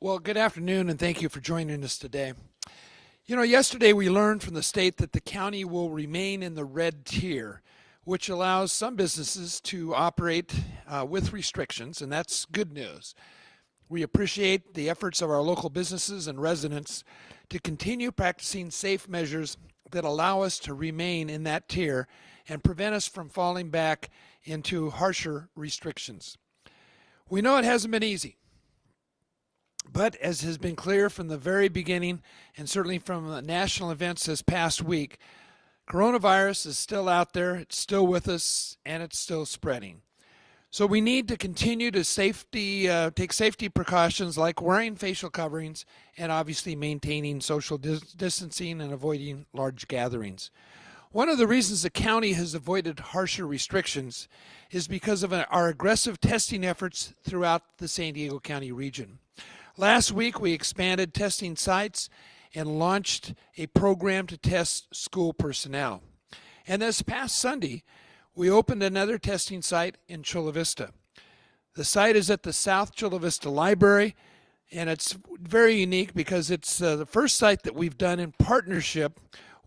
Well, good afternoon, and thank you for joining us today. You know, yesterday we learned from the state that the county will remain in the red tier, which allows some businesses to operate with restrictions, and that's good news. We appreciate the efforts of our local businesses and residents to continue practicing safe measures that allow us to remain in that tier and prevent us from falling back into harsher restrictions. We know it hasn't been easy. But as has been clear from the very beginning, and certainly from the national events this past week, coronavirus is still out there, it's still with us, and it's still spreading. So we need to continue to take safety precautions like wearing facial coverings and obviously maintaining social distancing and avoiding large gatherings. One of the reasons the county has avoided harsher restrictions is because of our aggressive testing efforts throughout the San Diego County region. Last week, we expanded testing sites and launched a program to test school personnel. And this past Sunday, we opened another testing site in Chula Vista. The site is at the South Chula Vista Library, and it's very unique because it's the first site that we've done in partnership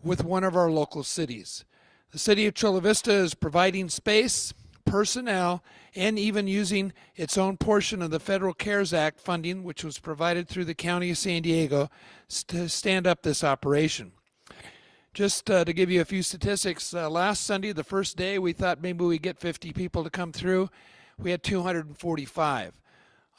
with one of our local cities. The city of Chula Vista is providing space, personnel, and even using its own portion of the Federal CARES Act funding, which was provided through the County of San Diego, to stand up this operation. Just to give you a few statistics, last Sunday, the first day, we thought maybe we'd get 50 people to come through. We had 245.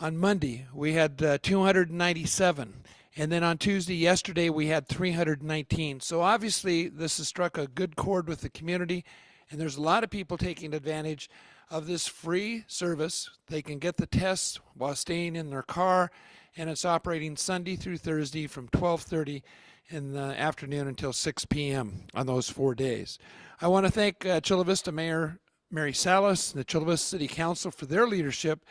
On Monday, we had 297. And then on Tuesday, yesterday, we had 319. So obviously, this has struck a good chord with the community, and there's a lot of people taking advantage of this free service. They can get the tests while staying in their car, and it's operating Sunday through Thursday from 12:30 in the afternoon until 6 p.m. on those 4 days. I want to thank Chula Vista Mayor Mary Salas and the Chula Vista City Council for their leadership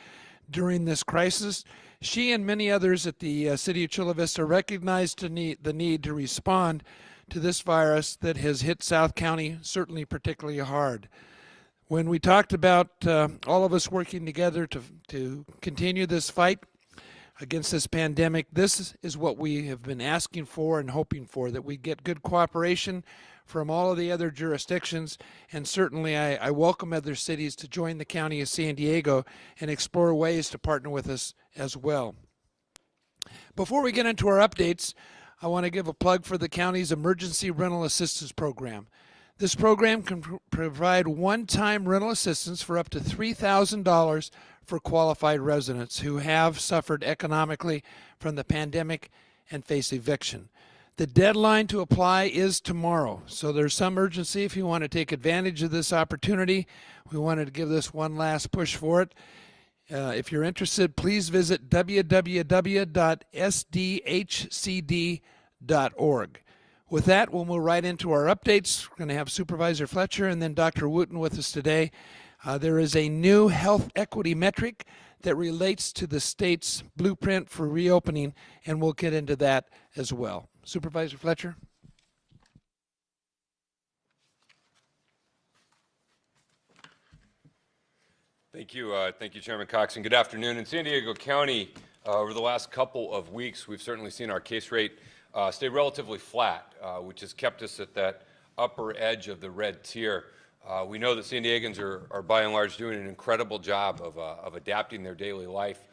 during this crisis. She and many others at the City of Chula Vista recognized the need to respond to this virus that has hit South County certainly particularly hard. When we talked about all of us working together to continue this fight against this pandemic, this is what we have been asking for and hoping for, that we get good cooperation from all of the other jurisdictions, and certainly I welcome other cities to join the County of San Diego and explore ways to partner with us as well. Before we get into our updates, I want to give a plug for the county's Emergency Rental Assistance Program. This program can provide one-time rental assistance for up to $3,000 for qualified residents who have suffered economically from the pandemic and face eviction. The deadline to apply is tomorrow, so there's some urgency if you want to take advantage of this opportunity. We wanted to give this one last push for it. If you're interested, please visit www.sdhcd.org. With that, we'll move right into our updates. We're going to have Supervisor Fletcher and then Dr. Wooten with us today. There is a new health equity metric that relates to the state's blueprint for reopening, and we'll get into that as well. Supervisor Fletcher. Thank you, Chairman Cox, and good afternoon. In San Diego County, over the last couple of weeks, we've certainly seen our case rate stay relatively flat, which has kept us at that upper edge of the red tier. We know that San Diegans are by and large doing an incredible job of adapting their daily life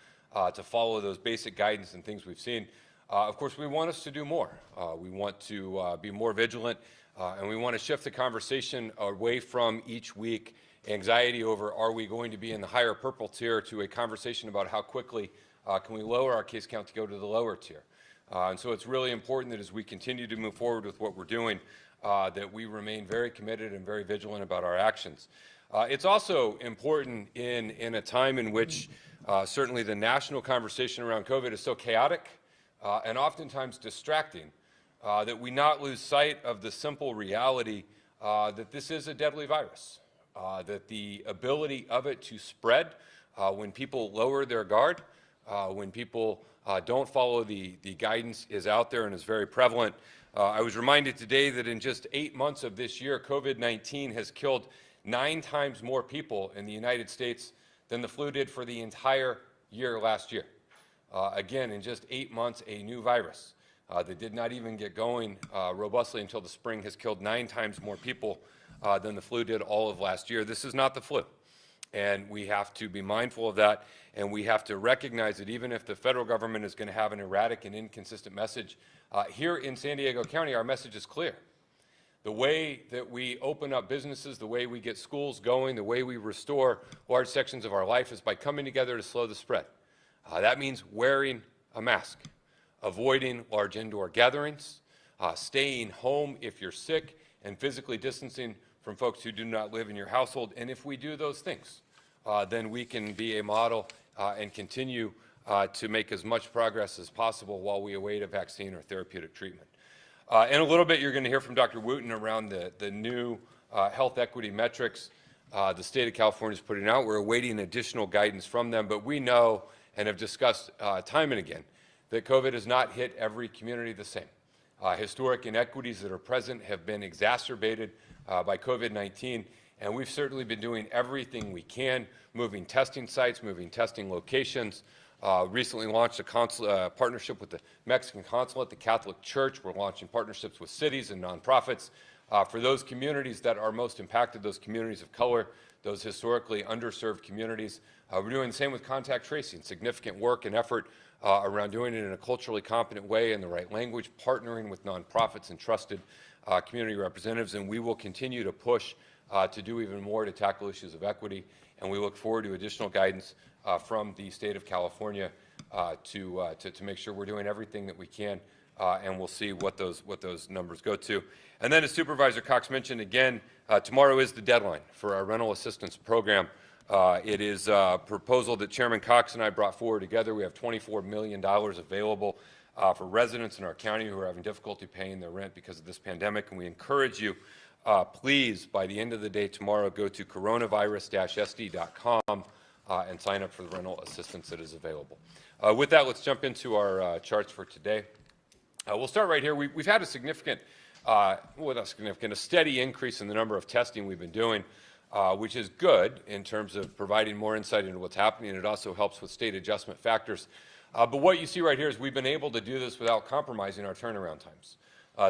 to follow those basic guidance and things we've seen. Of course, we want us to do more. We want to be more vigilant, and we want to shift the conversation away from each week anxiety over are we going to be in the higher purple tier to a conversation about how quickly can we lower our case count to go to the lower tier. And so it's really important that as we continue to move forward with what we're doing, that we remain very committed and very vigilant about our actions. It's also important in a time in which certainly the national conversation around COVID is so chaotic and oftentimes distracting that we not lose sight of the simple reality that this is a deadly virus, that the ability of it to spread when people lower their guard, when people don't follow the guidance is out there and is very prevalent. I was reminded today that in just 8 months of this year, COVID-19 has killed 9 times more people in the United States than the flu did for the entire year last year. Again, in just 8 months, a new virus that did not even get going robustly until the spring has killed 9 times more people than the flu did all of last year. This is not the flu. And we have to be mindful of that, and we have to recognize that even if the federal government is going to have an erratic and inconsistent message, here in San Diego County, our message is clear. The way that we open up businesses, the way we get schools going, the way we restore large sections of our life is by coming together to slow the spread. That means wearing a mask, avoiding large indoor gatherings, staying home if you're sick, and physically distancing from folks who do not live in your household. And if we do those things, then we can be a model and continue to make as much progress as possible while we await a vaccine or therapeutic treatment. In a little bit, you're going to hear from Dr. Wooten around the new health equity metrics the state of California is putting out. We're awaiting additional guidance from them, but we know and have discussed time and again that COVID has not hit every community the same. Historic inequities that are present have been exacerbated by COVID-19, and we've certainly been doing everything we can, moving testing sites, moving testing locations. Recently launched a partnership with the Mexican consulate, the Catholic Church. We're launching partnerships with cities and nonprofits for those communities that are most impacted, those communities of color, those historically underserved communities. We're doing the same with contact tracing, significant work and effort around doing it in a culturally competent way in the right language, partnering with nonprofits and trusted community representatives, and we will continue to push to do even more to tackle issues of equity, and we look forward to additional guidance from the state of California to make sure we're doing everything that we can, and we'll see what those numbers go to. And then, as Supervisor Cox mentioned, again, tomorrow is the deadline for our rental assistance program. It is a proposal that Chairman Cox and I brought forward together. We have $24 million available for residents in our county who are having difficulty paying their rent because of this pandemic, and we encourage you, please, by the end of the day tomorrow, go to coronavirus-sd.com and sign up for the rental assistance that is available. With that, let's jump into our charts for today. We'll start right here. We've had a significant, a steady increase in the number of testing we've been doing, which is good in terms of providing more insight into what's happening, and it also helps with state adjustment factors. But what you see right here is we've been able to do this without compromising our turnaround times.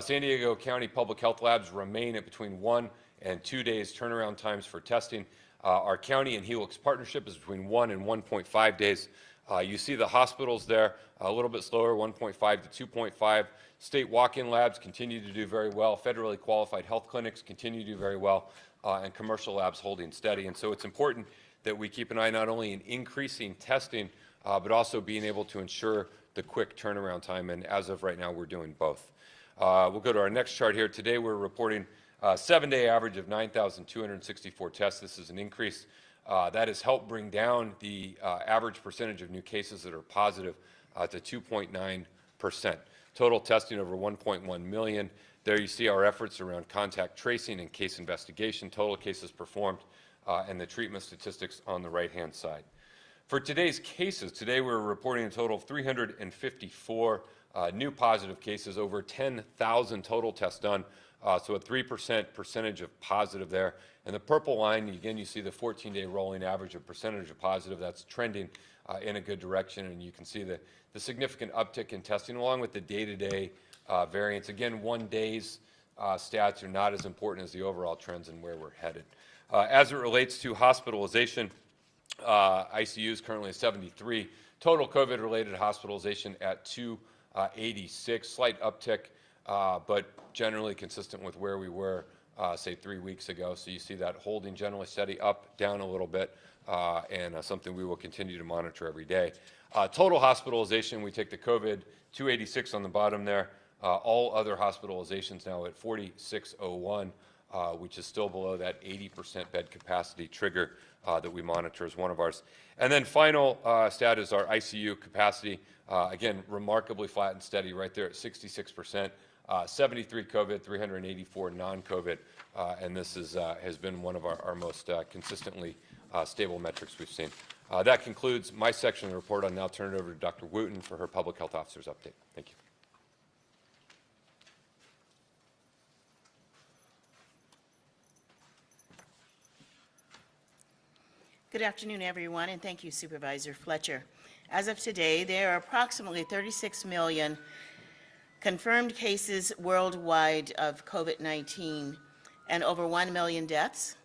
San Diego County Public Health Labs remain at between 1 and 2 days turnaround times for testing. Our county and Helix partnership is between 1 and 1.5 days. You see the hospitals there a little bit slower, 1.5 to 2.5. State walk-in labs continue to do very well. Federally qualified health clinics continue to do very well, and commercial labs holding steady. And so it's important that we keep an eye not only in increasing testing, but also being able to ensure the quick turnaround time. And as of right now, we're doing both. We'll go to our next chart here. Today, we're reporting a 7-day average of 9,264 tests. This is an increase that has helped bring down the average percentage of new cases that are positive to 2.9%. Total testing over 1.1 million. There you see our efforts around contact tracing and case investigation, total cases performed, and the treatment statistics on the right-hand side. For today's cases, today we're reporting a total of 354 new positive cases, over 10,000 total tests done, so a 3% percentage of positive there. And the purple line, again, you see the 14-day rolling average of percentage of positive. That's trending in a good direction, and you can see the significant uptick in testing along with the day-to-day variance. Again, one day's stats are not as important as the overall trends and where we're headed. As it relates to hospitalization, ICU is currently at 73. Total COVID-related hospitalization at 286, slight uptick, but generally consistent with where we were, say, 3 weeks ago. So you see that holding generally steady, up, down a little bit, and something we will continue to monitor every day. Total hospitalization, we take the COVID, 286 on the bottom there. All other hospitalizations now at 4,601, which is still below that 80% bed capacity trigger that we monitor as one of ours. And then final stat is our ICU capacity. Again, remarkably flat and steady right there at 66%. 73 COVID, 384 non-COVID, and this is, has been one of our most consistently stable metrics we've seen. That concludes my section of the report. I'll now turn it over to Dr. Wooten for her Public Health Officer's update. Thank you. Good afternoon, everyone, and thank you, Supervisor Fletcher. As of today, there are approximately 36 million confirmed cases worldwide of COVID-19 and over 1 million deaths.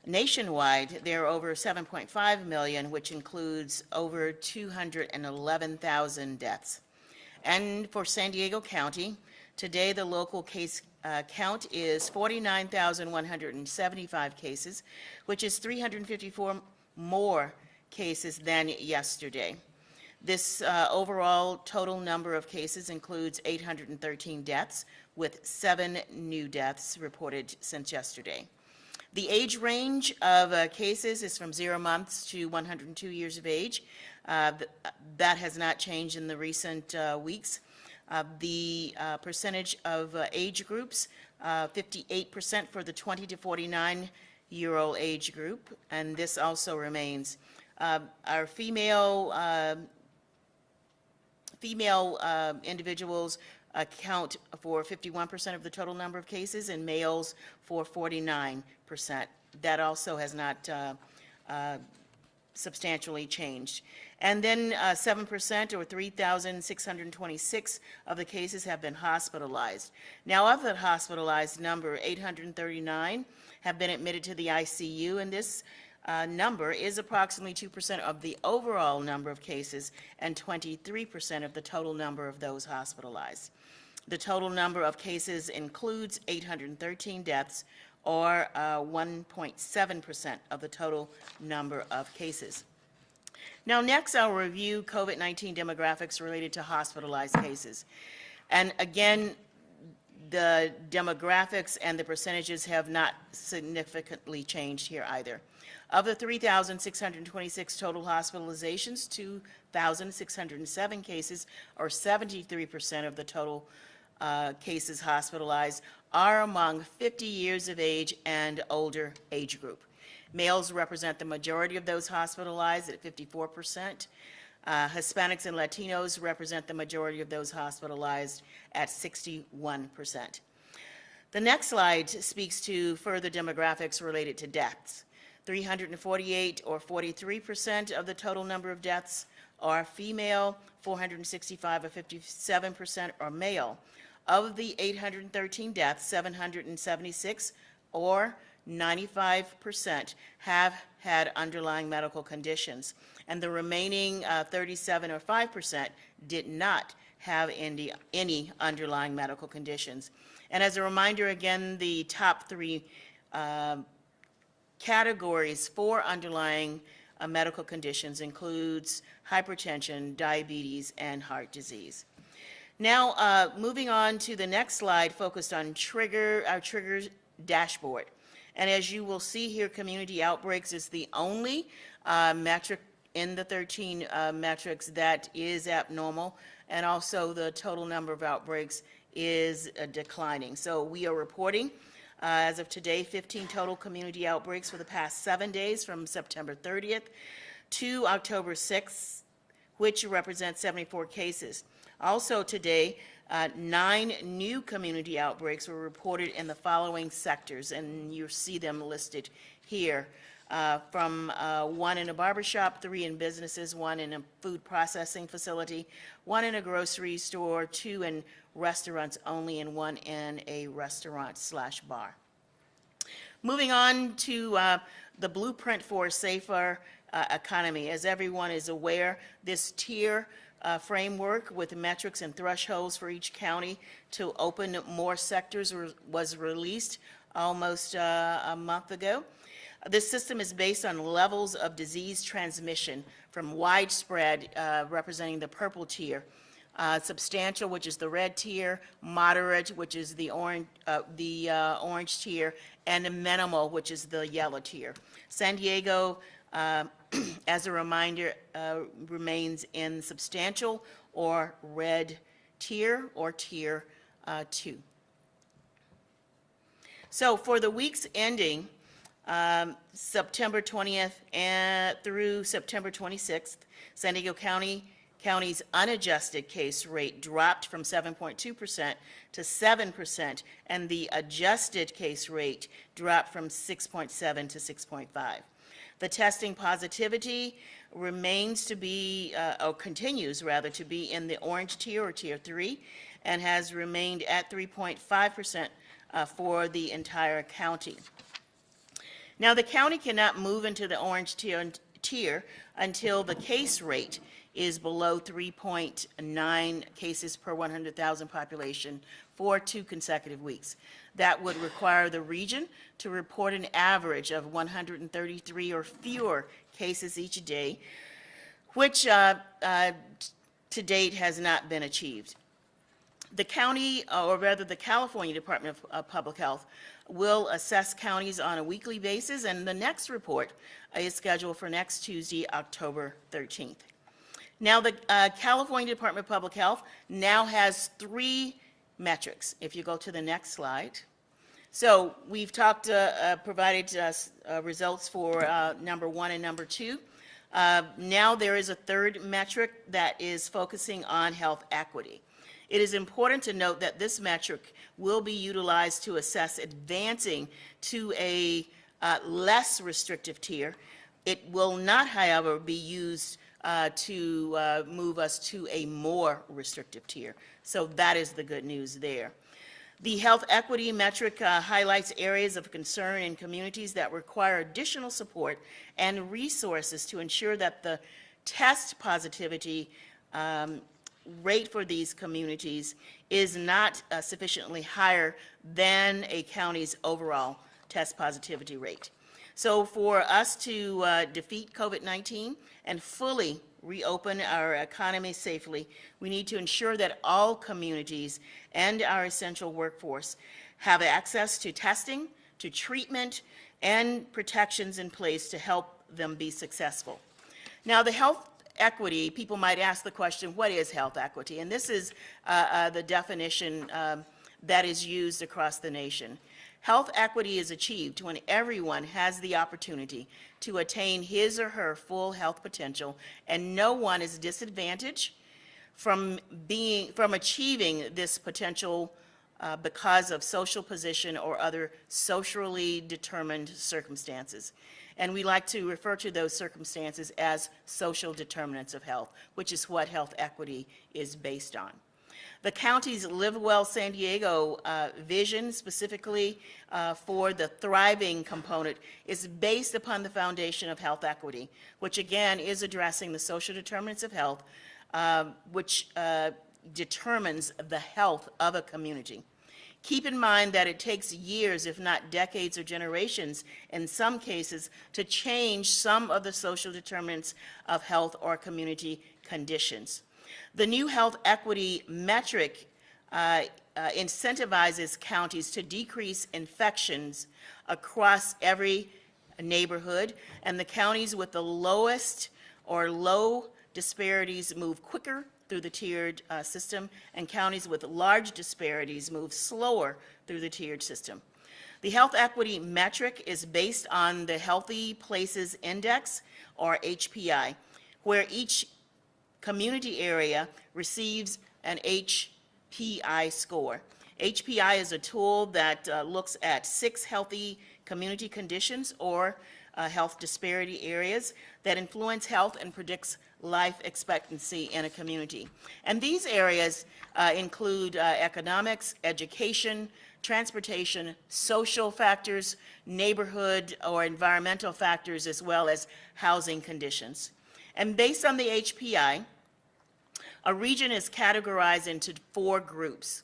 Nationwide, there are over 7.5 million, which includes over 211,000 deaths. And for San Diego County, today the local case count is 49,175 cases, which is 354 more cases than yesterday. This overall total number of cases includes 813 deaths, with 7 new deaths reported since yesterday. The age range of cases is from 0 months to 102 years of age. That has not changed in the recent weeks. The percentage of age groups, 58% for the 20 to 49-year-old age group, and this also remains. Our female individuals account for 51% of the total number of cases, and males for 49%. That also has not substantially changed. And then 7%, or 3,626 of the cases have been hospitalized. Now, of that hospitalized number, 839 have been admitted to the ICU, and this number is approximately 2% of the overall number of cases and 23% of the total number of those hospitalized. The total number of cases includes 813 deaths, or 1.7% of the total number of cases. Now, next, I'll review COVID-19 demographics related to hospitalized cases. And again, the demographics and the percentages have not significantly changed here either. Of the 3,626 total hospitalizations, 2,607 cases, or 73% of the total cases hospitalized, are among 50 years of age and older age group. Males represent the majority of those hospitalized at 54%. Hispanics and Latinos represent the majority of those hospitalized at 61%. The next slide speaks to further demographics related to deaths. 348, or 43% of the total number of deaths, are female, 465, or 57%, are male. Of the 813 deaths, 776, or 95%, have had underlying medical conditions, and the remaining 37, or 5%, did not have any underlying medical conditions. And as a reminder, again, the top 3 categories for underlying medical conditions includes hypertension, diabetes, and heart disease. Now, moving on to the next slide, focused on our trigger dashboard. And as you will see here, community outbreaks is the only metric in the 13 metrics that is abnormal, and also the total number of outbreaks is declining. So we are reporting, as of today, 15 total community outbreaks for the past 7 days, from September 30th to October 6th, which represents 74 cases. Also today, 9 new community outbreaks were reported in the following sectors, and you see them listed here. From 1 in a barbershop, 3 in businesses, 1 in a food processing facility, 1 in a grocery store, 2 in restaurants only, and 1 in a restaurant/bar. Moving on to the blueprint for a safer economy. As everyone is aware, this tier framework with metrics and thresholds for each county to open more sectors was released almost a month ago. This system is based on levels of disease transmission, from widespread, representing the purple tier, substantial, which is the red tier, moderate, which is the orange tier, and minimal, which is the yellow tier. San Diego, as a reminder, remains in substantial or red tier, or tier 2. So for the weeks ending September 20th through September 26th, San Diego County's unadjusted case rate dropped from 7.2% to 7%, and the adjusted case rate dropped from 6.7 to 6.5. The testing positivity remains to be, or continues rather, to be in the orange tier or tier 3, and has remained at 3.5% for the entire county. Now, the county cannot move into the orange tier until the case rate is below 3.9 cases per 100,000 population for 2 consecutive weeks. That would require the region to report an average of 133 or fewer cases each day, which to date has not been achieved. The county, or rather the California Department of Public Health, will assess counties on a weekly basis, and the next report is scheduled for next Tuesday, October 13th. Now, the California Department of Public Health now has 3 metrics. If you go to the next slide. So we've provided results for number 1 and number 2. Now there is a 3rd metric that is focusing on health equity. It is important to note that this metric will be utilized to assess advancing to a less restrictive tier. It will not, however, be used to move us to a more restrictive tier. So that is the good news there. The health equity metric highlights areas of concern in communities that require additional support and resources to ensure that the test positivity rate for these communities is not sufficiently higher than a county's overall test positivity rate. So for us to defeat COVID-19 and fully reopen our economy safely, we need to ensure that all communities and our essential workforce have access to testing, to treatment, and protections in place to help them be successful. Now, the health equity, people might ask the question, what is health equity? And this is the definition that is used across the nation. Health equity is achieved when everyone has the opportunity to attain his or her full health potential, and no one is disadvantaged from achieving this potential because of social position or other socially determined circumstances. And we like to refer to those circumstances as social determinants of health, which is what health equity is based on. The county's Live Well San Diego vision, specifically for the thriving component, is based upon the foundation of health equity, which again is addressing the social determinants of health, which determines the health of a community. Keep in mind that it takes years, if not decades or generations, in some cases, to change some of the social determinants of health or community conditions. The new health equity metric incentivizes counties to decrease infections across every neighborhood, and the counties with the lowest or low disparities move quicker through the tiered system, and counties with large disparities move slower through the tiered system. The health equity metric is based on the Healthy Places Index, or HPI, where each community area receives an HPI score. HPI is a tool that looks at 6 healthy community conditions or health disparity areas that influence health and predicts life expectancy in a community. And these areas include economics, education, transportation, social factors, neighborhood or environmental factors, as well as housing conditions. And based on the HPI, a region is categorized into 4 groups.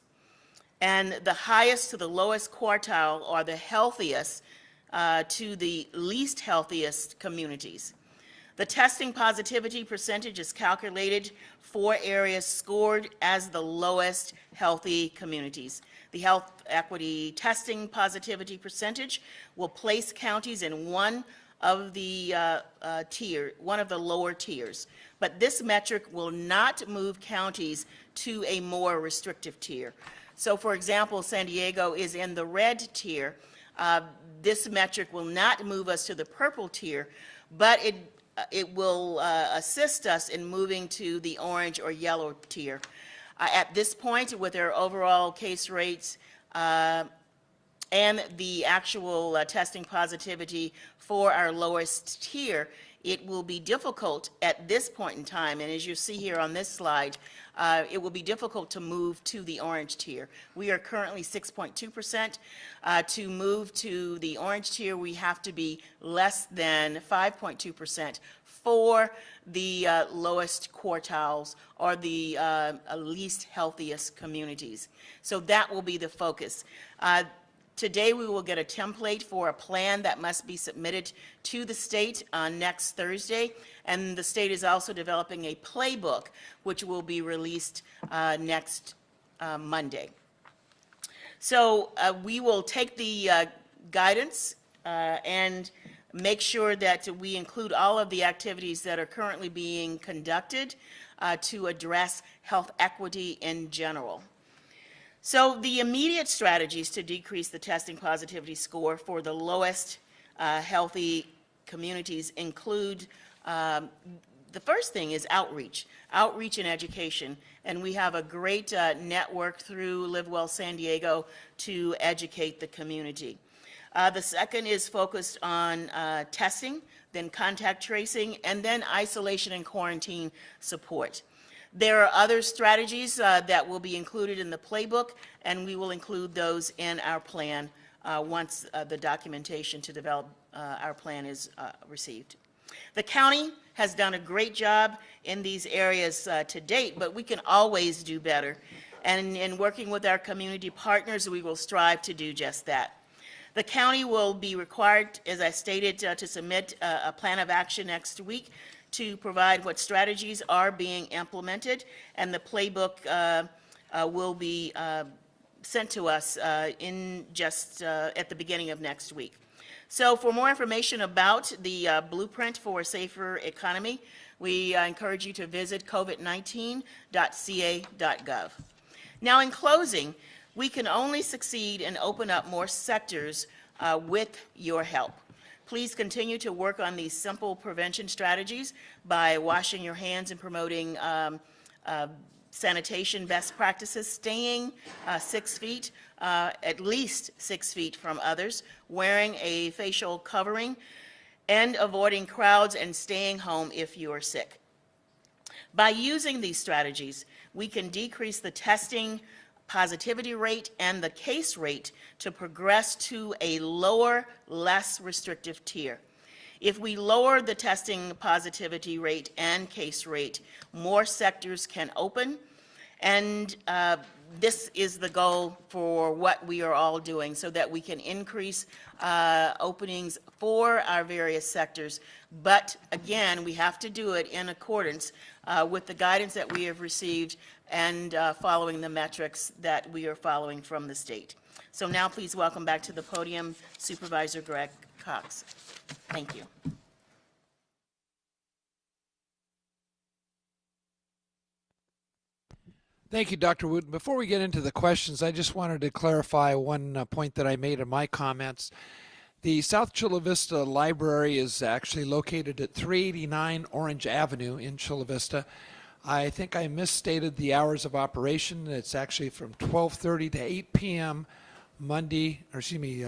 And the highest to the lowest quartile are the healthiest to the least healthiest communities. The testing positivity percentage is calculated for areas scored as the lowest healthy communities. The health equity testing positivity percentage will place counties in one of the lower tiers. But this metric will not move counties to a more restrictive tier. So for example, San Diego is in the red tier. This metric will not move us to the purple tier, but it will assist us in moving to the orange or yellow tier. At this point, with our overall case rates and the actual testing positivity for our lowest tier, it will be difficult at this point in time, and as you see here on this slide, it will be difficult to move to the orange tier. We are currently 6.2%. To move to the orange tier, we have to be less than 5.2% for the lowest quartiles or the least healthiest communities. So that will be the focus. Today we will get a template for a plan that must be submitted to the state on next Thursday, and the state is also developing a playbook which will be released next Monday. So we will take the guidance and make sure that we include all of the activities that are currently being conducted to address health equity in general. So the immediate strategies to decrease the testing positivity score for the lowest healthy communities include, the first thing is outreach and education. And we have a great network through Live Well San Diego to educate the community. The second is focused on testing, then contact tracing, and then isolation and quarantine support. There are other strategies that will be included in the playbook, and we will include those in our plan once the documentation to develop our plan is received. The county has done a great job in these areas to date, but we can always do better. And in working with our community partners, we will strive to do just that. The county will be required, as I stated, to submit a plan of action next week to provide what strategies are being implemented, and the playbook will be sent to us in just at the beginning of next week. So for more information about the blueprint for a safer economy, we encourage you to visit covid19.ca.gov. Now, in closing, we can only succeed and open up more sectors with your help. Please continue to work on these simple prevention strategies by washing your hands and promoting sanitation best practices, staying 6 feet, at least 6 feet from others, wearing a facial covering, and avoiding crowds and staying home if you are sick. By using these strategies, we can decrease the testing positivity rate and the case rate to progress to a lower, less restrictive tier. If we lower the testing positivity rate and case rate, more sectors can open, and this is the goal for what we are all doing, so that we can increase openings for our various sectors. But again, we have to do it in accordance with the guidance that we have received and following the metrics that we are following from the state. So now please welcome back to the podium Supervisor Greg Cox. Thank you. Thank you, Dr. Wooten. Before we get into the questions, I just wanted to clarify one point that I made in my comments. The South Chula Vista Library is actually located at 389 Orange Avenue in Chula Vista. I think I misstated the hours of operation. It's actually from 12:30 to 8 p.m.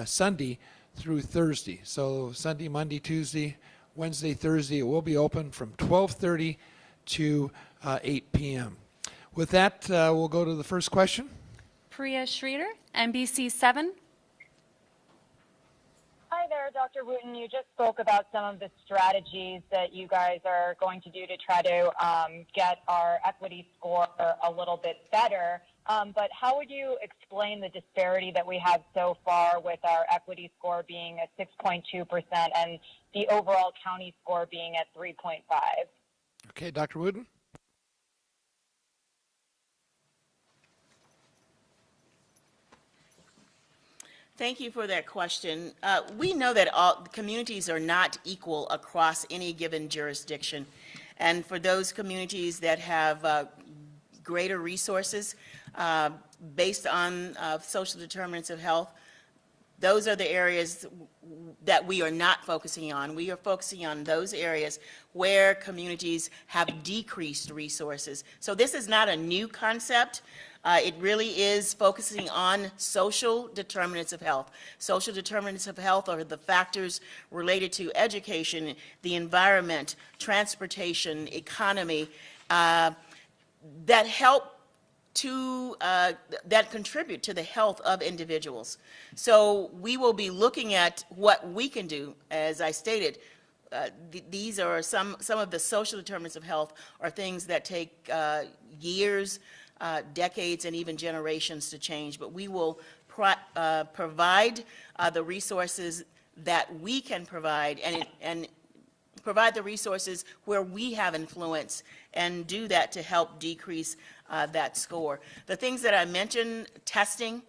Sunday through Thursday. So Sunday, Monday, Tuesday, Wednesday, Thursday, it will be open from 12:30 to 8 p.m. With that, we'll go to the first question. Priya Schroeder, NBC 7. Hi there, Dr. Wooten. You just spoke about some of the strategies that you guys are going to do to try to get our equity score a little bit better. But how would you explain the disparity that we have so far with our equity score being at 6.2% and the overall county score being at 3.5? Okay, Dr. Wooten. Thank you for that question. We know that all communities are not equal across any given jurisdiction. And for those communities that have greater resources based on social determinants of health, those are the areas that we are not focusing on. We are focusing on those areas where communities have decreased resources. So this is not a new concept. It really is focusing on social determinants of health. Social determinants of health are the factors related to education, the environment, transportation, economy, that help to, that contribute to the health of individuals. So we will be looking at what we can do. As I stated, these are some of the social determinants of health are things that take years, decades, and even generations to change. But we will provide the resources that we can provide, and provide the resources where we have influence, and do that to help decrease that score. The things that I mentioned, testing,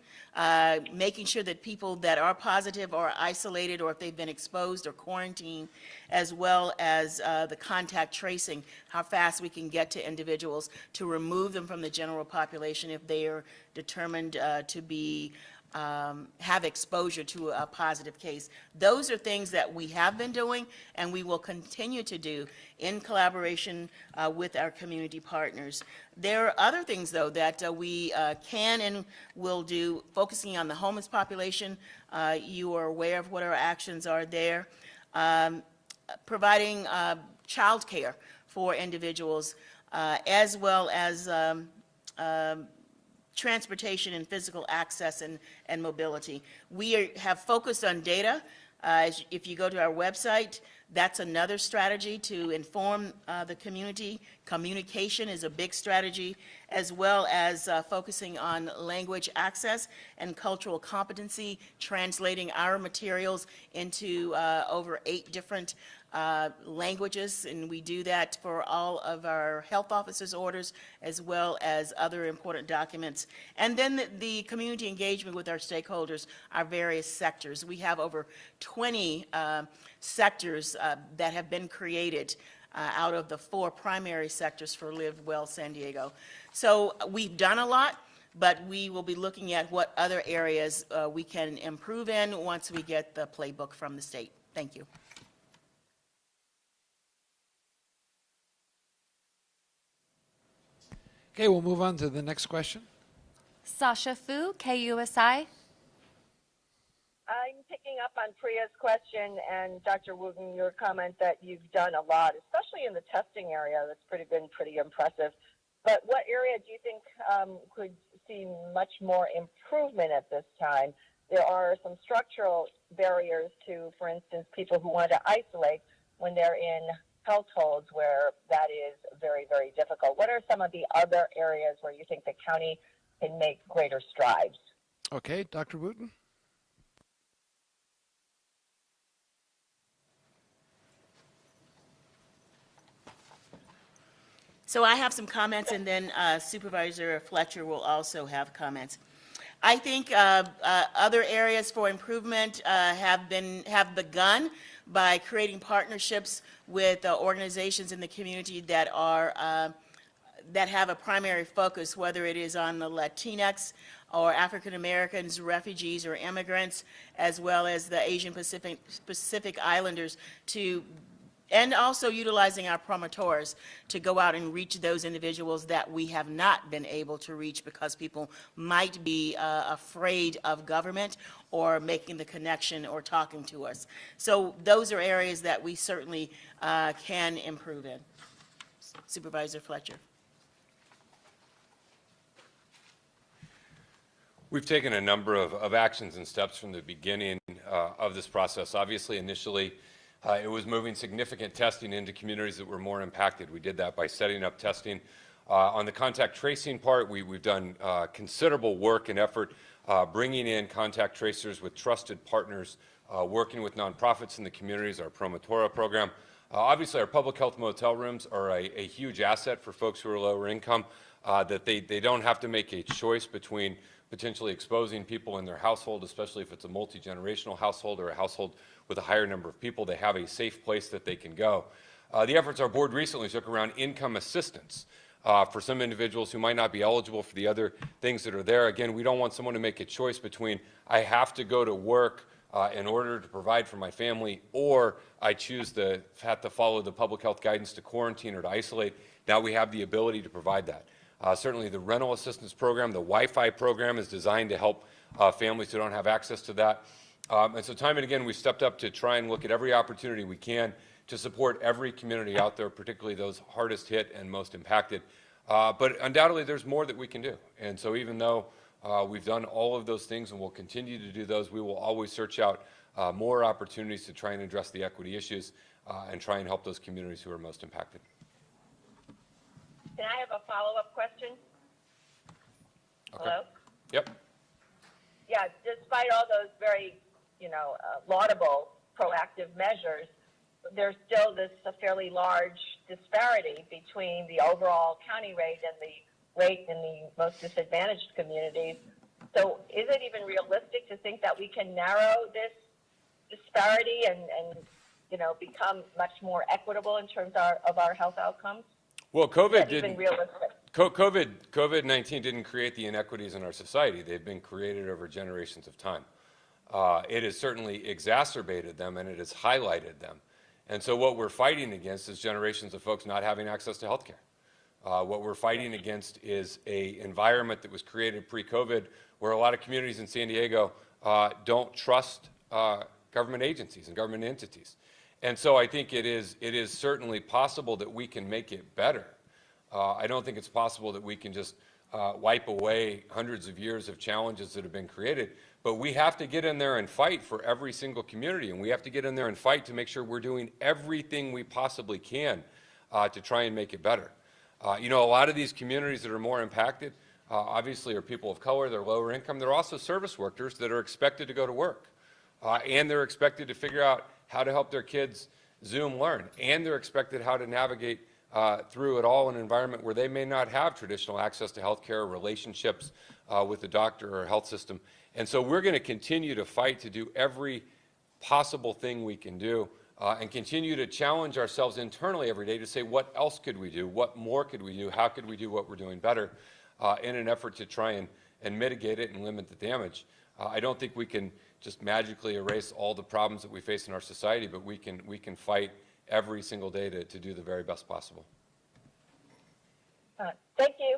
making sure that people that are positive are isolated, or if they've been exposed or quarantined, as well as the contact tracing, how fast we can get to individuals to remove them from the general population if they are determined to be have exposure to a positive case. Those are things that we have been doing and we will continue to do in collaboration with our community partners. There are other things, though, that we can and will do, focusing on the homeless population. You are aware of what our actions are there. Providing child care for individuals, as well as transportation and physical access and mobility. We have focused on data. If you go to our website, that's another strategy to inform the community. Communication is a big strategy, as well as focusing on language access and cultural competency, translating our materials into over 8 different languages, and we do that for all of our health officers' orders as well as other important documents. And then the community engagement with our stakeholders, our various sectors. We have over 20 sectors that have been created out of the 4 primary sectors for Live Well San Diego. So we've done a lot, but we will be looking at what other areas we can improve in once we get the playbook from the state. Thank you. Okay, we'll move on to the next question. Sasha Fu, KUSI. I'm picking up on Priya's question and Dr. Wooten, your comment that you've done a lot, especially in the testing area. That's been pretty impressive. But what area do you think could see much more improvement at this time? There are some structural barriers to, for instance, people who want to isolate when they're in households where that is very, very difficult. What are some of the other areas where you think the county can make greater strides? Okay, Dr. Wooten. So I have some comments, and then Supervisor Fletcher will also have comments. I think other areas for improvement have begun by creating partnerships with organizations in the community that are that have a primary focus, whether it is on the Latinx or African Americans, refugees, or immigrants, as well as the Asian Pacific Islanders, and also utilizing our promotors to go out and reach those individuals that we have not been able to reach because people might be afraid of government or making the connection or talking to us. So those are areas that we certainly can improve in. Supervisor Fletcher. We've taken a number of actions and steps from the beginning of this process. Obviously, initially, it was moving significant testing into communities that were more impacted. We did that by setting up testing. On the contact tracing part, we've done considerable work and effort bringing in contact tracers with trusted partners, working with nonprofits in the communities, our Promotora program. Obviously, our public health motel rooms are a huge asset for folks who are lower income, that they don't have to make a choice between potentially exposing people in their household, especially if it's a multi-generational household or a household with a higher number of people. They have a safe place that they can go. The efforts our board recently took around income assistance for some individuals who might not be eligible for the other things that are there. Again, we don't want someone to make a choice between I have to go to work in order to provide for my family, or I choose to have to follow the public health guidance to quarantine or to isolate. Now we have the ability to provide that. Certainly the rental assistance program, the Wi-Fi program is designed to help families who don't have access to that. And so time and again, we've stepped up to try and look at every opportunity we can to support every community out there, particularly those hardest hit and most impacted. But undoubtedly, there's more that we can do. And so even though we've done all of those things and we'll continue to do those, we will always search out more opportunities to try and address the equity issues and try and help those communities who are most impacted. Can I have a follow-up question? Okay. Hello? Yep. Yeah, despite all those very, laudable proactive measures, there's still this fairly large disparity between the overall county rate and the rate in the most disadvantaged communities. So is it even realistic to think that we can narrow this disparity and become much more equitable in terms of our health outcomes? Well, COVID Even didn't. realistic? COVID-19 didn't create the inequities in our society. They've been created over generations of time. It has certainly exacerbated them and it has highlighted them. And so what we're fighting against is generations of folks not having access to health care. What we're fighting against is an environment that was created pre-COVID where a lot of communities in San Diego don't trust government agencies and government entities. And so I think it is certainly possible that we can make it better. I don't think it's possible that we can just wipe away hundreds of years of challenges that have been created, but we have to get in there and fight for every single community, and we have to get in there and fight to make sure we're doing everything we possibly can to try and make it better. A lot of these communities that are more impacted, obviously, are people of color, they're lower income, they're also service workers that are expected to go to work, and they're expected to figure out how to help their kids Zoom learn, and they're expected how to navigate through it all in an environment where they may not have traditional access to health care, relationships with the doctor or health system. And so we're going to continue to fight to do every possible thing we can do and continue to challenge ourselves internally every day to say, what else could we do? What more could we do? How could we do what we're doing better in an effort to try and mitigate it and limit the damage? I don't think we can just magically erase all the problems that we face in our society, but we can fight every single day to do the very best possible. Thank you.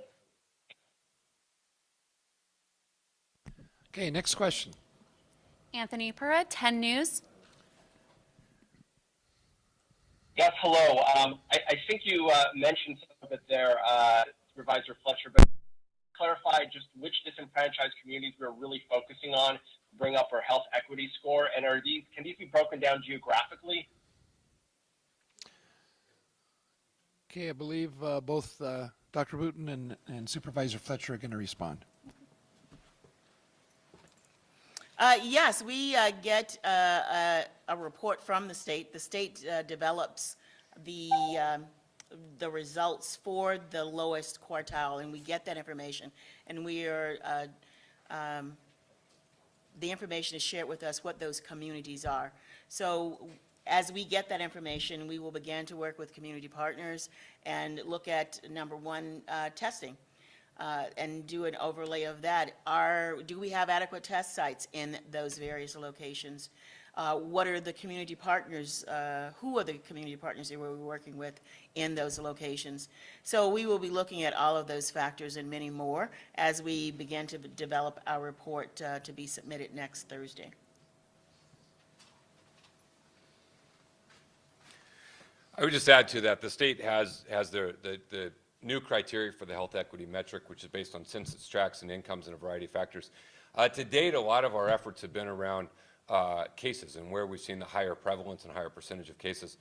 Okay, next question. Anthony Pura, 10 News. Yes, hello. I think you mentioned some of it there, Supervisor Fletcher, but clarify just which disenfranchised communities we're really focusing on to bring up our health equity score, and can these be broken down geographically? Okay, I believe both Dr. Booten and Supervisor Fletcher are going to respond. Yes, we get a report from the state. The state develops the results for the lowest quartile, and we get that information. And we are the information is shared with us what those communities are. So as we get that information, we will begin to work with community partners and look at, number one, testing. And do an overlay of that. Do we have adequate test sites in those various locations? What are the community partners, who are the community partners that we're working with in those locations? So we will be looking at all of those factors and many more as we begin to develop our report to be submitted next Thursday. I would just add to that, the state has the new criteria for the health equity metric, which is based on census tracts and incomes and a variety of factors. To date, a lot of our efforts have been around cases and where we've seen the higher prevalence and higher percentage of cases.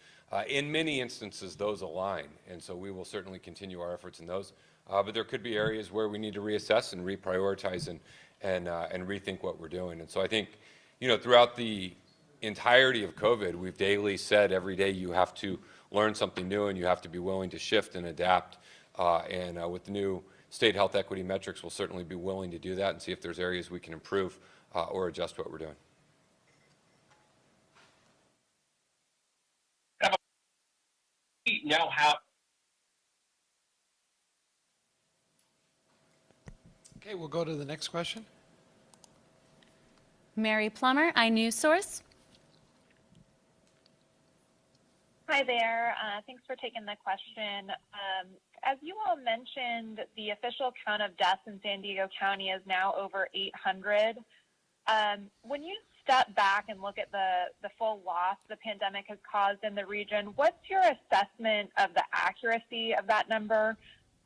In many instances, those align, and so we will certainly continue our efforts in those. But there could be areas where we need to reassess and reprioritize and rethink what we're doing. And so I think, throughout the entirety of COVID, we've daily said every day you have to learn something new and you have to be willing to shift and adapt. And with the new state health equity metrics, we'll certainly be willing to do that and see if there's areas we can improve or adjust what we're doing. Now, how Okay, we'll go to the next question. Mary Plummer, iNews Source. Hi there. Thanks for taking the question. As you all mentioned, the official count of deaths in San Diego County is now over 800. When you step back and look at the full loss the pandemic has caused in the region, what's your assessment of the accuracy of that number?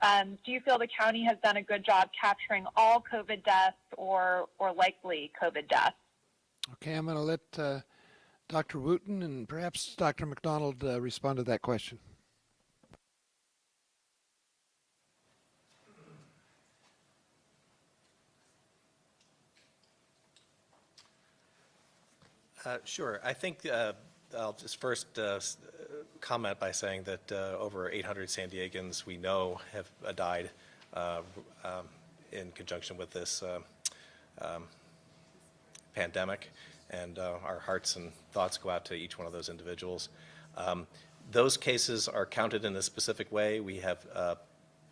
Do you feel the county has done a good job capturing all COVID deaths or likely COVID deaths? Okay, I'm going to let Dr. Wooten and perhaps Dr. McDonald respond to that question. Sure. I think I'll just first comment by saying that over 800 San Diegans we know have died in conjunction with this pandemic, and our hearts and thoughts go out to each one of those individuals. Those cases are counted in a specific way. We have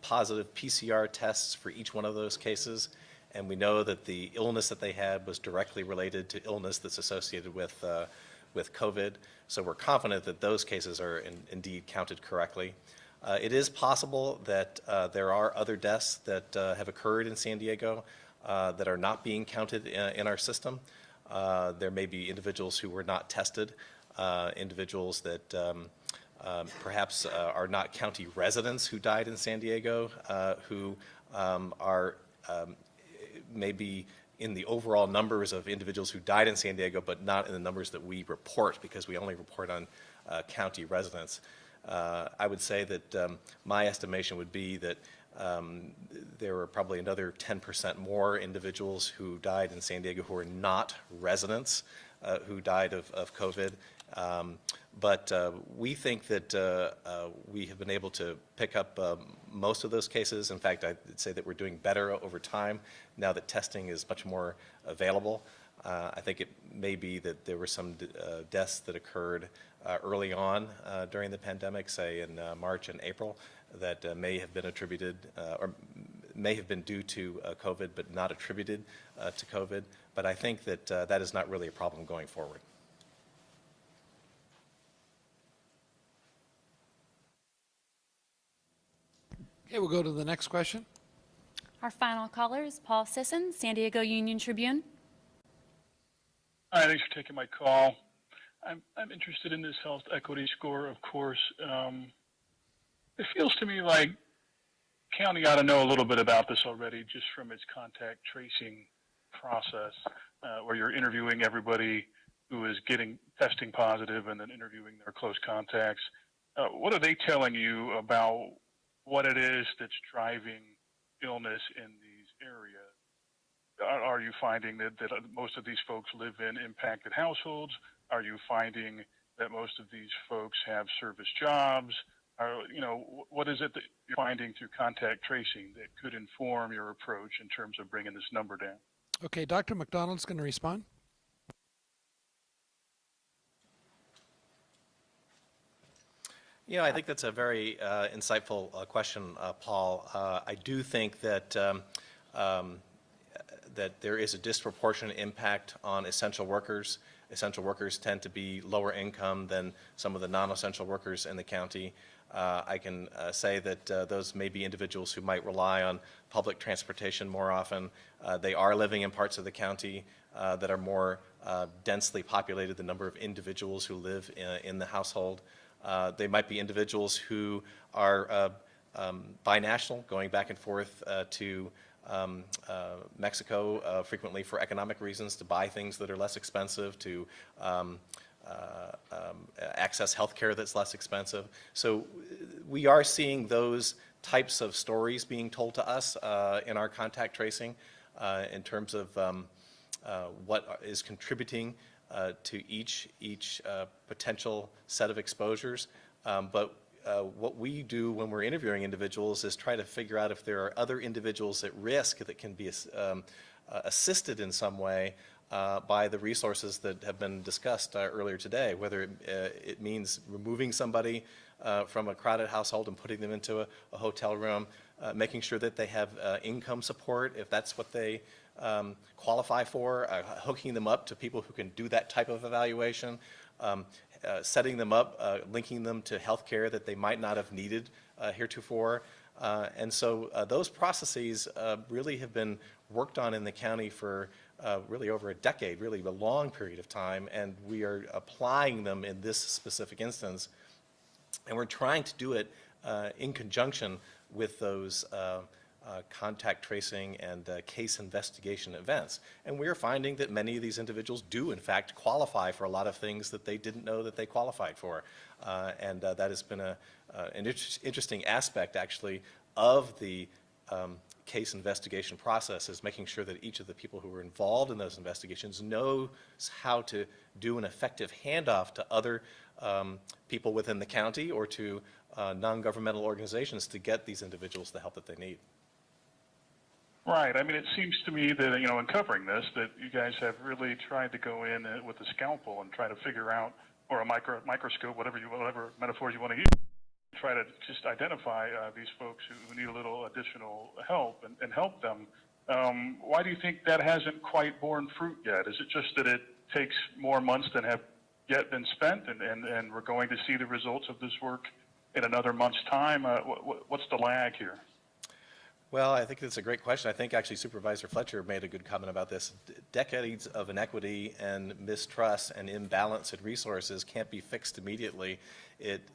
positive PCR tests for each one of those cases, and we know that the illness that they had was directly related to illness that's associated with COVID. So we're confident that those cases are indeed counted correctly. It is possible that there are other deaths that have occurred in San Diego that are not being counted in our system. There may be individuals who were not tested, individuals that perhaps are not county residents who died in San Diego, who are maybe in the overall numbers of individuals who died in San Diego, but not in the numbers that we report, because we only report on county residents. I would say that my estimation would be that there were probably another 10% more individuals who died in San Diego who are not residents who died of COVID. But we think that we have been able to pick up most of those cases. In fact, I'd say that we're doing better over time now that testing is much more available. I think it may be that there were some deaths that occurred early on during the pandemic, say in March and April, that may have been attributed or may have been due to COVID, but not attributed to COVID. But I think that that is not really a problem going forward. Okay, we'll go to the next question. Our final caller is Paul Sisson, San Diego Union Tribune. Hi, thanks for taking my call. I'm interested in this health equity score, of course. It feels to me like county ought to know a little bit about this already, just from its contact tracing process, where you're interviewing everybody who is testing positive and then interviewing their close contacts. What are they telling you about what it is that's driving illness in these areas? Are you finding that most of these folks live in impacted households? Are you finding that most of these folks have service jobs? What is it that you're finding through contact tracing that could inform your approach in terms of bringing this number down? Okay, Dr. McDonald's going to respond. I think that's a very insightful question, Paul. I do think that that there is a disproportionate impact on essential workers. Essential workers tend to be lower income than some of the non-essential workers in the county. I can say that those may be individuals who might rely on public transportation more often. They are living in parts of the county that are more densely populated, the number of individuals who live in the household. They might be individuals who are binational, going back and forth to Mexico frequently for economic reasons, to buy things that are less expensive, to access health care that's less expensive. So we are seeing those types of stories being told to us in our contact tracing in terms of what is contributing to each potential set of exposures. But what we do when we're interviewing individuals is try to figure out if there are other individuals at risk that can be assisted in some way by the resources that have been discussed earlier today, whether it means removing somebody from a crowded household and putting them into a hotel room, making sure that they have income support if that's what they qualify for, hooking them up to people who can do that type of evaluation, setting them up, linking them to health care that they might not have needed heretofore. And so those processes really have been worked on in the county for really over a decade, really a long period of time, and we are applying them in this specific instance. And we're trying to do it in conjunction with those contact tracing and case investigation events. And we're finding that many of these individuals do, in fact, qualify for a lot of things that they didn't know that they qualified for. And that has been an interesting aspect, actually, of the case investigation process, is making sure that each of the people who were involved in those investigations knows how to do an effective handoff to other people within the county or to non-governmental organizations to get these individuals the help that they need. Right. I mean, it seems to me that, you know, in covering this, that you guys have really tried to go in with a scalpel and try to figure out, or a microscope, whatever metaphors you want to use, try to just identify these folks who need a little additional help and help them. Why do you think that hasn't quite borne fruit yet? Is it just that it takes more months than have yet been spent, and we're going to see the results of this work in another month's time? What's the lag here? Well, I think that's a great question. I think actually Supervisor Fletcher made a good comment about this. Decades of inequity and mistrust and imbalance in resources can't be fixed immediately.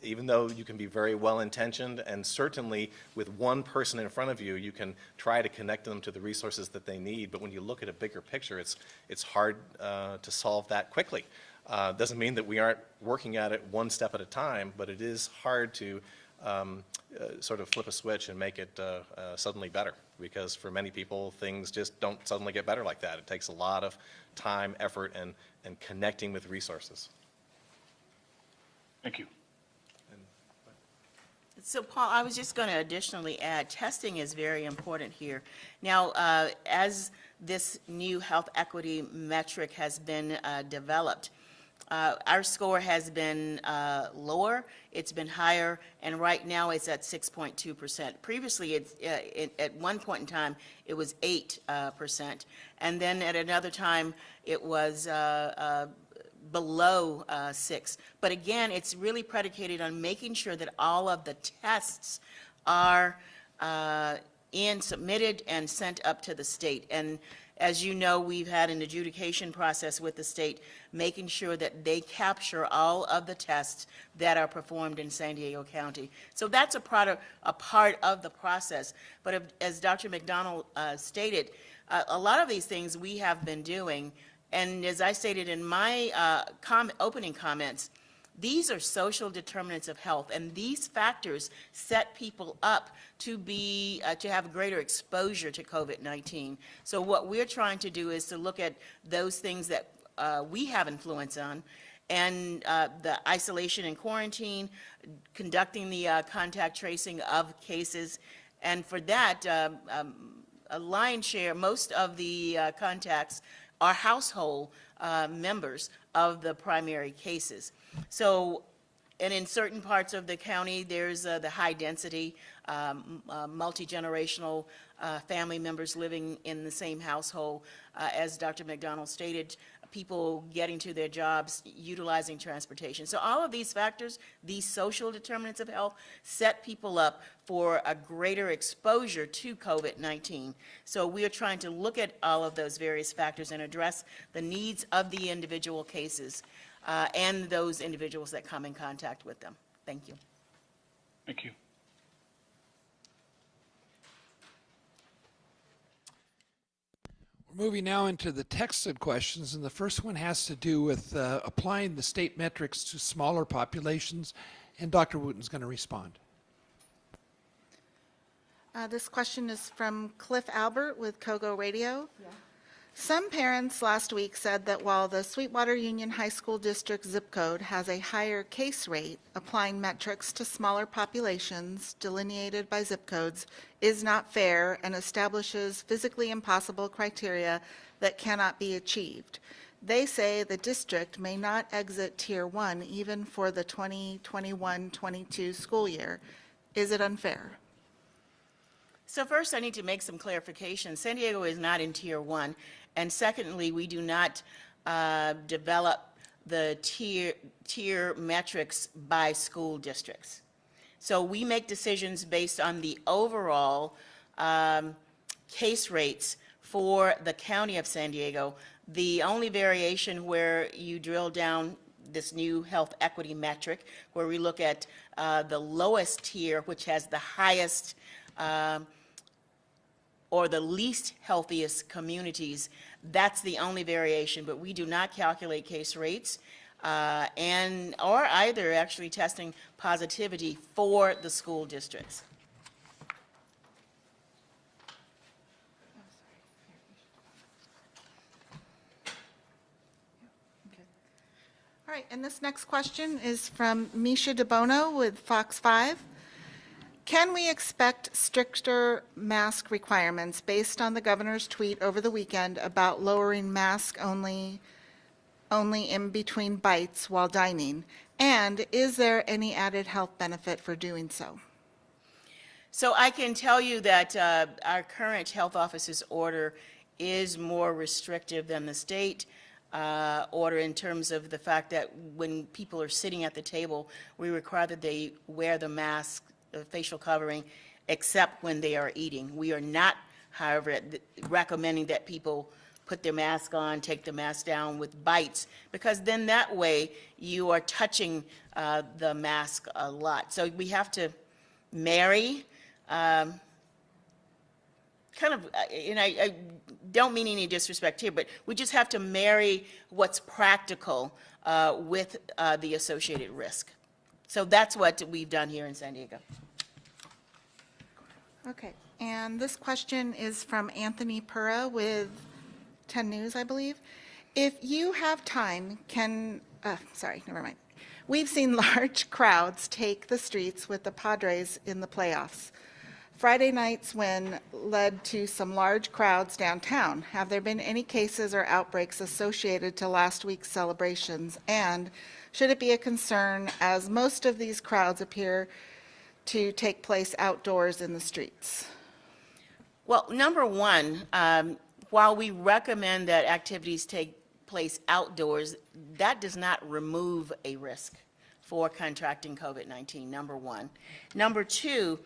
Even though you can be very well-intentioned, and certainly with one person in front of you, you can try to connect them to the resources that they need. But when you look at a bigger picture, it's hard to solve that quickly. Doesn't mean that we aren't working at it one step at a time, but it is hard to sort of flip a switch and make it suddenly better, because for many people things just don't suddenly get better like that. It takes a lot of time, effort, and connecting with resources. Thank you. So, Paul, I was just going to additionally add, testing is very important here. Now, as this new health equity metric has been developed, our score has been lower, it's been higher, and right now it's at 6.2%. Previously, at one point in time, it was 8%, and then at another time, it was below 6. But again, it's really predicated on making sure that all of the tests are submitted and sent up to the state. And as you know, we've had an adjudication process with the state, making sure that they capture all of the tests that are performed in San Diego County. So that's a part of the process. But as Dr. McDonald stated, a lot of these things we have been doing, and as I stated in my opening comments, these are social determinants of health, and these factors set people up to have greater exposure to COVID-19. So what we're trying to do is to look at those things that we have influence on, and the isolation and quarantine, conducting the contact tracing of cases, and for that, a lion's share, most of the contacts are household members of the primary cases. So, and in certain parts of the county, there's the high density, multi-generational family members living in the same household. As Dr. McDonald stated, people getting to their jobs, utilizing transportation. So all of these factors, these social determinants of health, set people up for a greater exposure to COVID-19. So we are trying to look at all of those various factors and address the needs of the individual cases and those individuals that come in contact with them. Thank you. Thank you. We're moving now into the texted questions, and the first one has to do with applying the state metrics to smaller populations, and Dr. Wooten's going to respond. This question is from Cliff Albert with Kogo Radio. Yeah. Some parents last week said that while the Sweetwater Union High School District zip code has a higher case rate, applying metrics to smaller populations delineated by zip codes is not fair and establishes physically impossible criteria that cannot be achieved. They say the district may not exit Tier 1 even for the 2021-22 school year. Is it unfair? So first, I need to make some clarification. San Diego is not in Tier 1. And secondly, we do not develop the tier metrics by school districts. So we make decisions based on the overall case rates for the county of San Diego. The only variation where you drill down this new health equity metric, where we look at the lowest tier, which has the highest or the least healthiest communities, that's the only variation, but we do not calculate case rates or either actually testing positivity for the school districts. All right, and this next question is from Misha DeBono with Fox 5. Can we expect stricter mask requirements based on the governor's tweet over the weekend about lowering mask only in between bites while dining? And is there any added health benefit for doing so? So I can tell you that our current health officer's order is more restrictive than the state order in terms of the fact that when people are sitting at the table, we require that they wear the mask, the facial covering, except when they are eating. We are not, however, recommending that people put their mask on, take the mask down with bites, because then that way you are touching the mask a lot. So we have to marry kind of, and I don't mean any disrespect here, but we just have to marry what's practical with the associated risk. So that's what we've done here in San Diego. Okay, and this question is from Anthony Pura with 10 News, I believe. If you have time, never mind. We've seen large crowds take the streets with the Padres in the playoffs. Friday nights when led to some large crowds downtown. Have there been any cases or outbreaks associated to last week's celebrations? And should it be a concern as most of these crowds appear to take place outdoors in the streets? Well, number one, while we recommend that activities take place outdoors, that does not remove a risk for contracting COVID-19, number one. Number two,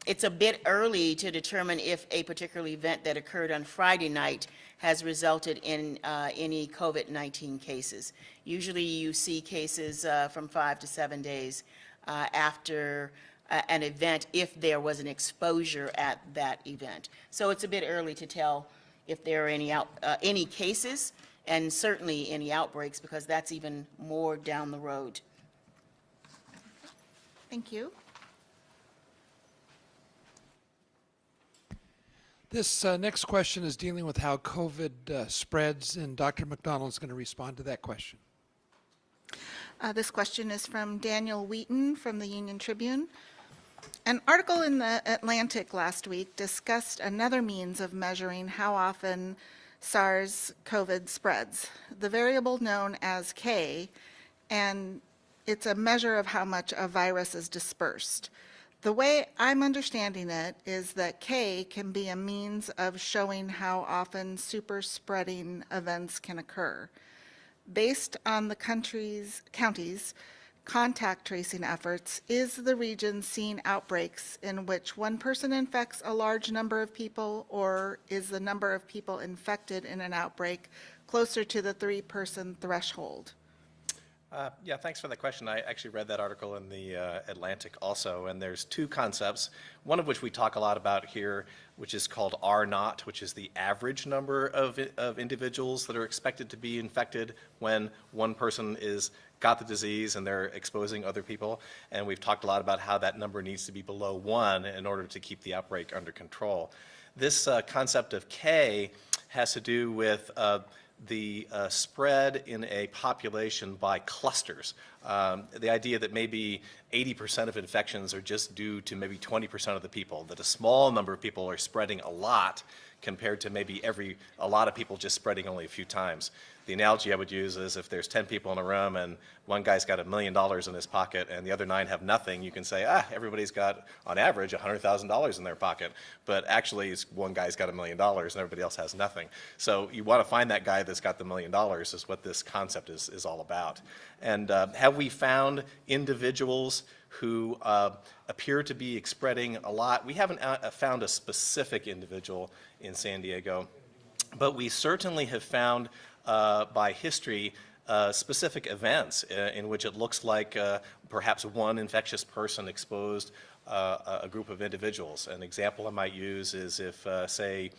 it's a bit early to determine if a particular event that occurred on Friday night has resulted in any COVID-19 cases. Usually you see cases from 5 to 7 days after an event if there was an exposure at that event. So it's a bit early to tell if there are any cases, and certainly any outbreaks, because that's even more down the road. Thank you. This next question is dealing with how COVID spreads, and Dr. McDonald is going to respond to that question. This question is from Daniel Wheaton from the Union Tribune. An article in the Atlantic last week discussed another means of measuring how often SARS-CoV spreads, the variable known as K, and it's a measure of how much a virus is dispersed. The way I'm understanding it is that K can be a means of showing how often super spreading events can occur. Based on the county's contact tracing efforts, is the region seeing outbreaks in which one person infects a large number of people, or is the number of people infected in an outbreak closer to the 3-person threshold? Yeah, thanks for that question. I actually read that article in the Atlantic also, and there's two concepts, one of which we talk a lot about here, which is called R0, which is the average number of individuals that are expected to be infected when one person got the disease and they're exposing other people. And we've talked a lot about how that number needs to be below 1 in order to keep the outbreak under control. This concept of K has to do with the spread in a population by clusters. The idea that maybe 80% of infections are just due to maybe 20% of the people, that a small number of people are spreading a lot compared to maybe a lot of people just spreading only a few times. The analogy I would use is if there's 10 people in a room and one guy's got $1 million in his pocket and the other 9 have nothing, you can say, everybody's got, on average, $100,000 in their pocket. But actually, one guy's got $1 million and everybody else has nothing. So you want to find that guy that's got the $1 million is what this concept is all about. And have we found individuals who appear to be spreading a lot? We haven't found a specific individual in San Diego, but we certainly have found by history specific events in which it looks like perhaps one infectious person exposed a group of individuals. An example I might use is if, say,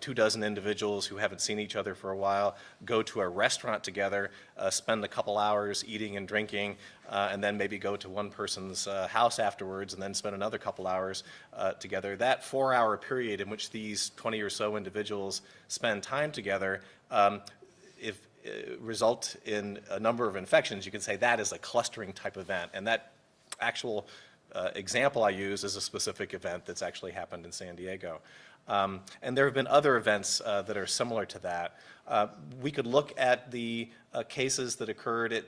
24 individuals who haven't seen each other for a while go to a restaurant together, spend a couple hours eating and drinking, and then maybe go to one person's house afterwards and then spend another couple hours together. That 4-hour period in which these 20 or so individuals spend time together, if result in a number of infections, you can say that is a clustering type event. And that actual example I use is a specific event that's actually happened in San Diego. And there have been other events that are similar to that. We could look at the cases that occurred at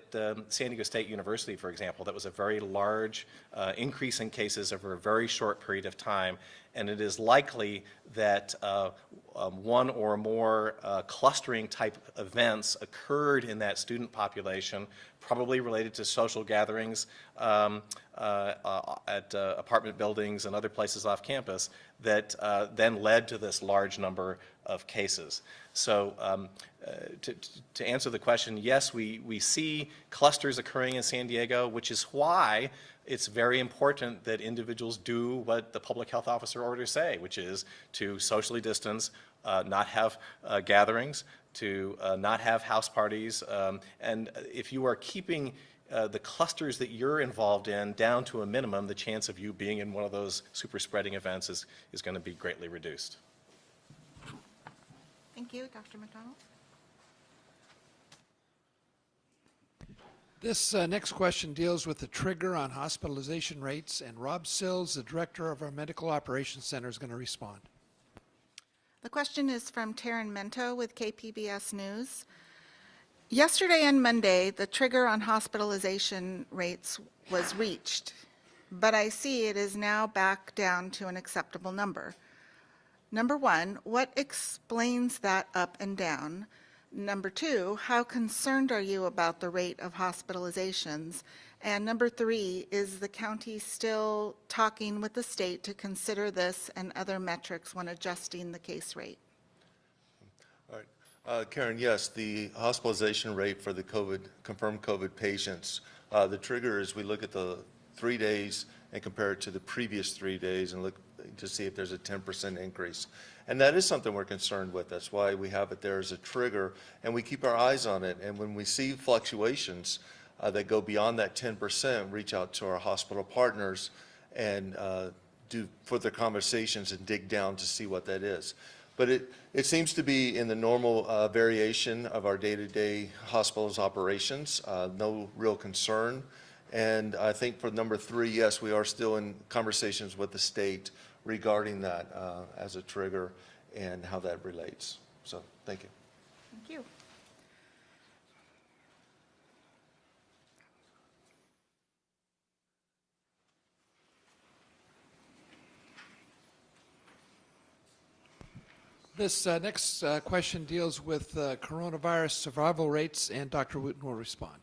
San Diego State University, for example. That was a very large increase in cases over a very short period of time. And it is likely that one or more clustering type events occurred in that student population, probably related to social gatherings at apartment buildings and other places off campus that then led to this large number of cases. So to answer the question, yes, we see clusters occurring in San Diego, which is why it's very important that individuals do what the public health officer orders say, which is to socially distance, not have gatherings, to not have house parties. And if you are keeping the clusters that you're involved in down to a minimum, the chance of you being in one of those super spreading events is going to be greatly reduced. Thank you, Dr. McDonald. This next question deals with the trigger on hospitalization rates, and Rob Sills, the director of our Medical Operations Center, is going to respond. The question is from Taryn Mento with KPBS News. Yesterday and Monday, the trigger on hospitalization rates was reached, but I see it is now back down to an acceptable number. Number one, what explains that up and down? Number two, how concerned are you about the rate of hospitalizations? And number three, is the county still talking with the state to consider this and other metrics when adjusting the case rate? All right. Karen, yes, the hospitalization rate for the confirmed COVID patients, the trigger is we look at the 3 days and compare it to the previous 3 days and look to see if there's a 10% increase. And that is something we're concerned with. That's why we have it there as a trigger, and we keep our eyes on it. And when we see fluctuations that go beyond that 10%, reach out to our hospital partners and do further conversations and dig down to see what that is. But it seems to be in the normal variation of our day-to-day hospitals operations, no real concern. And I think for number three, yes, we are still in conversations with the state regarding that as a trigger and how that relates. So thank you. Thank you. This next question deals with coronavirus survival rates, and Dr. Wooten will respond.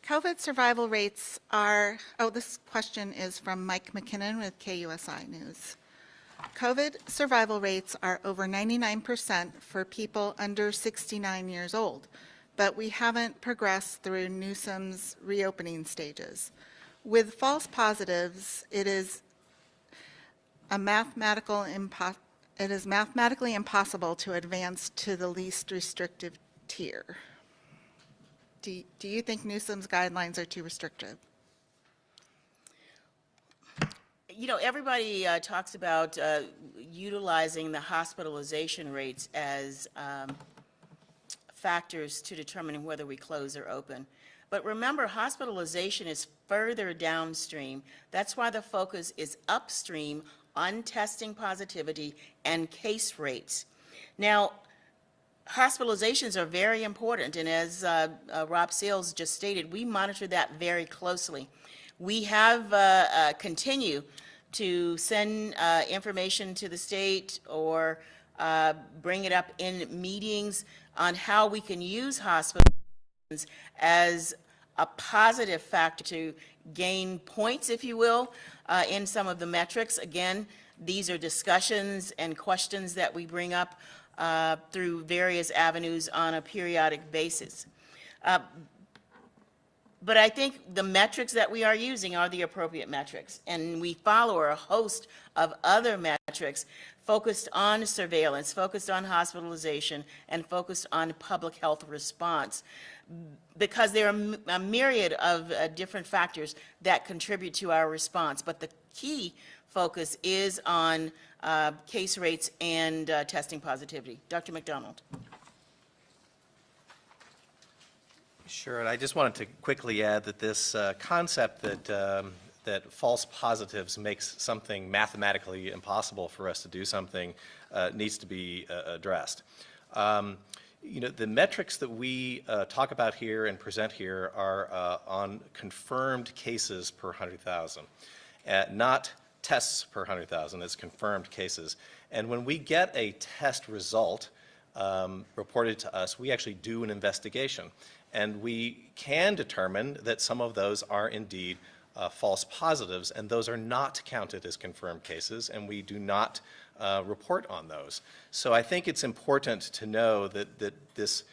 COVID survival rates are, this question is from Mike McKinnon with KUSI News. COVID survival rates are over 99% for people under 69 years old, but we haven't progressed through Newsom's reopening stages. With false positives, it is mathematically impossible to advance to the least restrictive tier. Do you think Newsom's guidelines are too restrictive? You know, everybody talks about utilizing the hospitalization rates as factors to determining whether we close or open. But remember, hospitalization is further downstream. That's why the focus is upstream on testing positivity and case rates. Now, hospitalizations are very important, and as Rob Sales just stated, we monitor that very closely. We have continue to send information to the state or bring it up in meetings on how we can use hospitalizations as a positive factor to gain points, if you will, in some of the metrics. Again, these are discussions and questions that we bring up through various avenues on a periodic basis. But I think the metrics that we are using are the appropriate metrics, and we follow a host of other metrics focused on surveillance, focused on hospitalization, and focused on public health response, because there are a myriad of different factors that contribute to our response. But the key focus is on case rates and testing positivity. Dr. McDonald. Sure, and I just wanted to quickly add that this concept that false positives makes something mathematically impossible for us to do something needs to be addressed. You know, the metrics that we talk about here and present here are on confirmed cases per 100,000, not tests per 100,000, it's confirmed cases. And when we get a test result reported to us, we actually do an investigation. And we can determine that some of those are indeed false positives, and those are not counted as confirmed cases, and we do not report on those. So I think it's important to know that this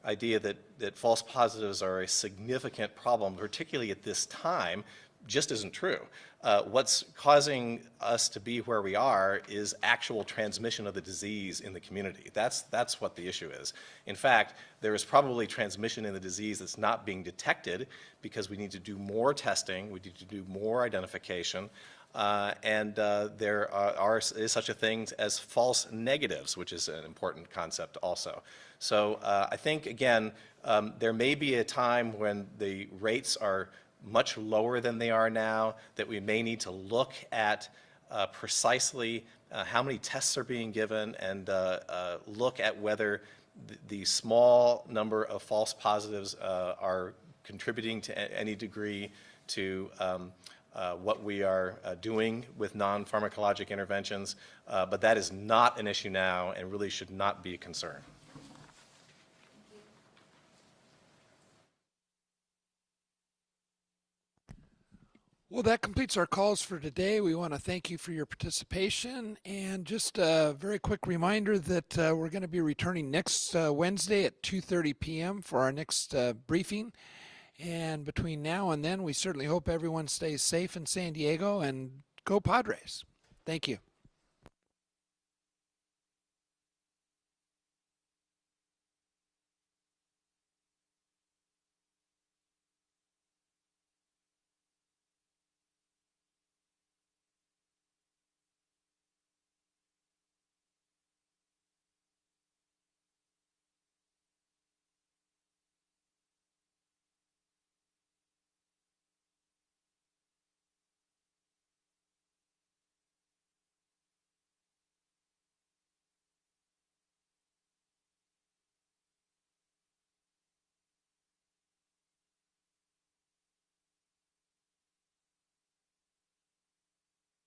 idea that false positives are a significant problem, particularly at this time, just isn't true. What's causing us to be where we are is actual transmission of the disease in the community. That's what the issue is. In fact, there is probably transmission in the disease that's not being detected because we need to do more testing, we need to do more identification, and there is such a thing as false negatives, which is an important concept also. So I think, again, there may be a time when the rates are much lower than they are now, that we may need to look at precisely how many tests are being given and look at whether the small number of false positives are contributing to any degree to what we are doing with non-pharmacologic interventions, but that is not an issue now and really should not be a concern. Well, that completes our calls for today. We want to thank you for your participation, and just a very quick reminder that we're going to be returning next Wednesday at 2:30 p.m. for our next briefing. And between now and then, we certainly hope everyone stays safe in San Diego, and go Padres. Thank you.